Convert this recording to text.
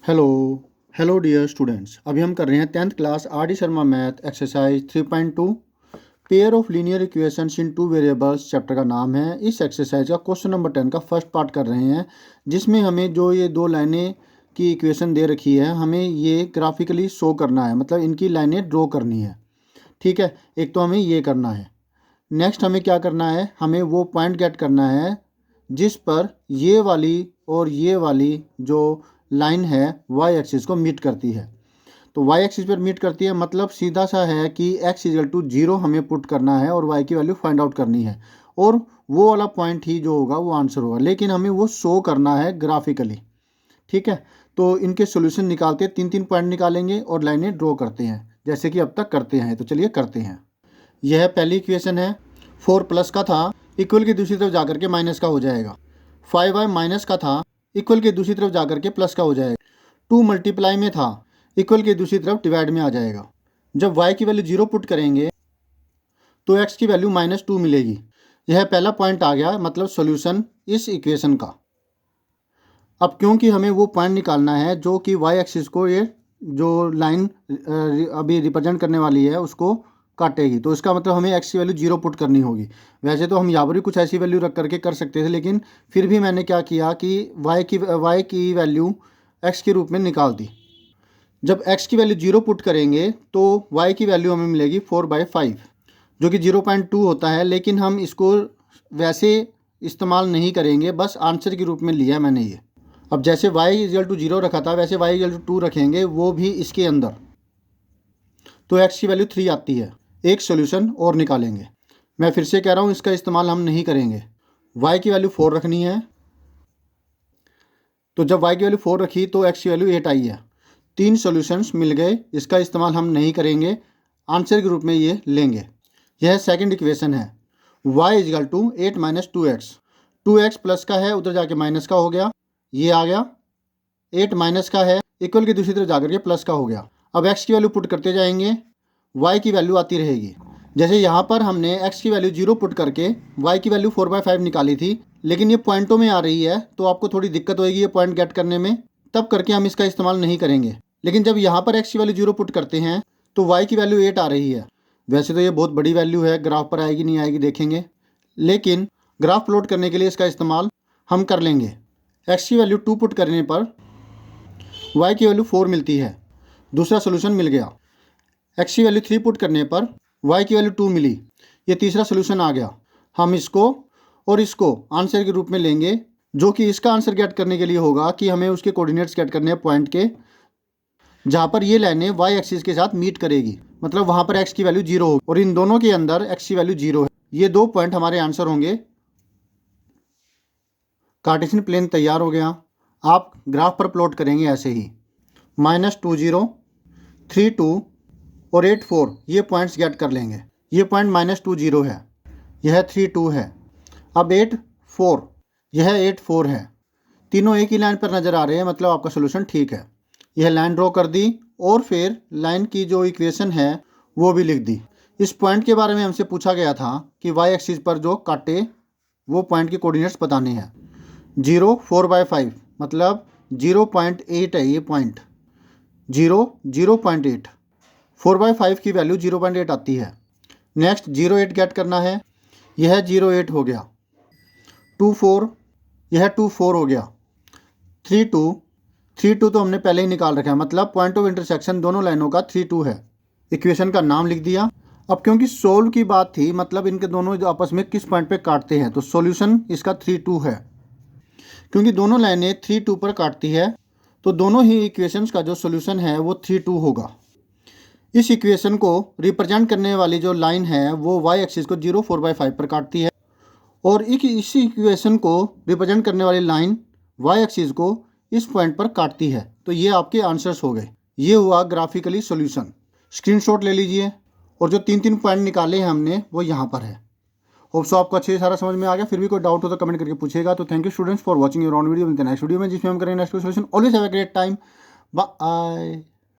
Hello hello dear students. अभी हम कर रहे हैं 10th class R D Sharma math exercise 3.2 pair of linear equations in two variables. Chapter का नाम है। इस एक्सरसाइज का क्वेश्चन नंबर 10 का फर्स्ट पार्ट कर रहे हैं, जिसमें हमें जो ये दो लाइनें की इक्वेशन दे रखी है, हमें ये ग्राफिकली शो करना है, मतलब इनकी लाइनें ड्रॉ करनी है। ठीक है, एक तो हमें ये करना है। नेक्स्ट हमें क्या करना है, हमें वो पॉइंट गेट करना है जिस पर ये वाली और ये वाली जो लाइन है वाई एक्सिस को मीट करती है। तो वाई एक्सिस पर मीट करती है, मतलब सीधा सा है कि एक्स इजल टू 0 हमें पुट करना है और वाई की वैल्यू फाइंड आउट करनी है, और वो वाला पॉइंट ही जो होगा वो आंसर होगा, लेकिन हमें वो शो करना है ग्राफिकली। ठीक है, तो इनके सोल्यूशन निकालते हैं, 3 3 पॉइंट निकालेंगे और लाइनें ड्रॉ करते हैं जैसे कि अब तक करते हैं। तो चलिए करते हैं। यह पहली इक्वेशन है, 4 प्लस का था, इक्वल की दूसरी तरफ जाकर के माइनस का हो जाएगा। 5y माइनस का था, इक्वल के दूसरी तरफ जाकर के प्लस का हो जाएगा। 2 मल्टीप्लाई में था, इक्वल के दूसरी तरफ डिवाइड में आ जाएगा। जब y की वैल्यू 0 पुट करेंगे तो x की वैल्यू -2 मिलेगी। यह पहला पॉइंट आ गया, मतलब सॉल्यूशन इस इक्वेशन का। अब क्योंकि हमें वो पॉइंट निकालना है जो कि y एक्सिस को, ये जो लाइन अभी रिप्रेजेंट करने वाली है उसको काटेगी, तो इसका मतलब हमें x की वैल्यू 0 पुट करनी होगी। वैसे तो हम यहाँ पर भी कुछ ऐसी वैल्यू रख करके कर सकते थे, लेकिन फिर भी मैंने क्या किया कि y की वैल्यू x के रूप में निकाल दी। जब x की वैल्यू 0 पुट करेंगे तो y की वैल्यू हमें मिलेगी 4/5, जो कि 0.2 होता है, लेकिन हम इसको वैसे इस्तेमाल नहीं करेंगे, बस आंसर के रूप में लिया है मैंने ये। अब जैसे y इजल टू 0 रखा था, वैसे y इजल टू 2 रखेंगे, वो भी इसके अंदर, तो x की वैल्यू 3 आती है। एक सोल्यूशन और निकालेंगे। मैं फिर से कह रहा हूँ, इसका इस्तेमाल हम नहीं करेंगे। y की वैल्यू 4 रखनी है, तो जब y की वैल्यू 4 रखी तो x की वैल्यू 8 आई है। 3 सॉल्यूशंस मिल गए, इसका इस्तेमाल हम नहीं करेंगे, आंसर के रूप में ये लेंगे। यह सेकंड इक्वेशन है, y equal to 8 - 2x। 2x plus का है, उधर जाके माइनस का हो गया, ये आ गया। 8 माइनस का है, इक्वल की दूसरी तरफ जाकर के प्लस का हो गया। अब x की वैल्यू पुट करते जाएंगे, y की वैल्यू आती रहेगी। जैसे यहाँ पर हमने x की वैल्यू 0 पुट करके y की वैल्यू 4/5 निकाली थी, लेकिन ये पॉइंटों में आ रही है, तो आपको थोड़ी दिक्कत होगी ये पॉइंट गेट करने में, तब करके हम इसका इस्तेमाल नहीं करेंगे। लेकिन जब यहाँ पर x की वैल्यू 0 पुट करते हैं तो y की वैल्यू 8 आ रही है। वैसे तो ये बहुत बड़ी वैल्यू है, ग्राफ पर आएगी नहीं आएगी देखेंगे, लेकिन ग्राफ प्लॉट करने के लिए इसका इस्तेमाल हम कर लेंगे। x की वैल्यू 2 पुट करने पर y की वैल्यू 4 मिलती है, दूसरा सोल्यूशन मिल गया। x की वैल्यू 3 पुट करने पर y की वैल्यू 2 मिली, ये तीसरा सोल्यूशन आ गया। हम इसको और इसको आंसर के रूप में लेंगे, जो कि इसका आंसर गेट करने के लिए होगा कि हमें उसके कोऑर्डिनेट्स गेट करने हैं पॉइंट के, जहाँ पर ये लाइनें y एक्सिस के साथ मीट करेगी, मतलब वहाँ पर x की वैल्यू 0 होगी और इन दोनों के अंदर x की वैल्यू 0 है। ये दो पॉइंट हमारे आंसर होंगे। कार्टेशियन प्लेन तैयार हो गया। आप ग्राफ पर प्लॉट करेंगे ऐसे ही, -20, 3 2 और 8 4, ये पॉइंट्स गेट कर लेंगे। ये पॉइंट -20 है, यह 3 2 है। अब 8 4, यह 8 4 है। तीनों एक ही लाइन पर नज़र आ रहे हैं, मतलब आपका सोल्यूशन ठीक है। यह लाइन ड्रॉ कर दी और फिर लाइन की जो इक्वेशन है वो भी लिख दी। इस पॉइंट के बारे में हमसे पूछा गया था कि y एक्सिस पर जो काटे वो पॉइंट के कोऑर्डिनेट्स बताने हैं। 0 4/5, मतलब 0.8 है ये पॉइंट, 0 0.8, 4/5 की वैल्यू 0.8 आती है। नेक्स्ट 0.8 गेट करना है, यह 0.8 हो गया। 2 4, यह 2 4 हो गया। 3 2 तो हमने पहले ही निकाल रखा है, मतलब पॉइंट ऑफ इंटरसेक्शन दोनों लाइनों का 3 2 है। इक्वेशन का नाम लिख दिया। अब क्योंकि सोल्व की बात थी, मतलब इनके दोनों आपस में किस पॉइंट पे काटते हैं, तो सॉल्यूशन इसका 3 2 है। क्योंकि दोनों लाइनें 3 2 पर काटती है, तो दोनों ही इक्वेशंस का जो सॉल्यूशन है वो 3 2 होगा। इस इक्वेशन को रिप्रेजेंट करने वाली जो लाइन है वो y एक्सिस को 0 4/5 पर काटती है, और इसी इक्वेशन को रिप्रेजेंट करने वाली लाइन y एक्सिस को इस पॉइंट पर काटती है। तो ये आपके आंसर्स हो गए। ये हुआ ग्राफिकली सॉल्यूशन। स्क्रीनशॉट ले लीजिए, और जो 3 3 पॉइंट निकाले हैं हमने वो यहाँ पर है। होप सो आपको अच्छे से सारा समझ में आ गया। फिर भी कोई डाउट हो तो कमेंट करके पूछेगा। तो thank you students for watching your on video. मिलते हैं नेक्स्ट वीडियो में, जिसमें हम करेंगे next solution. Always have a great time. Bye.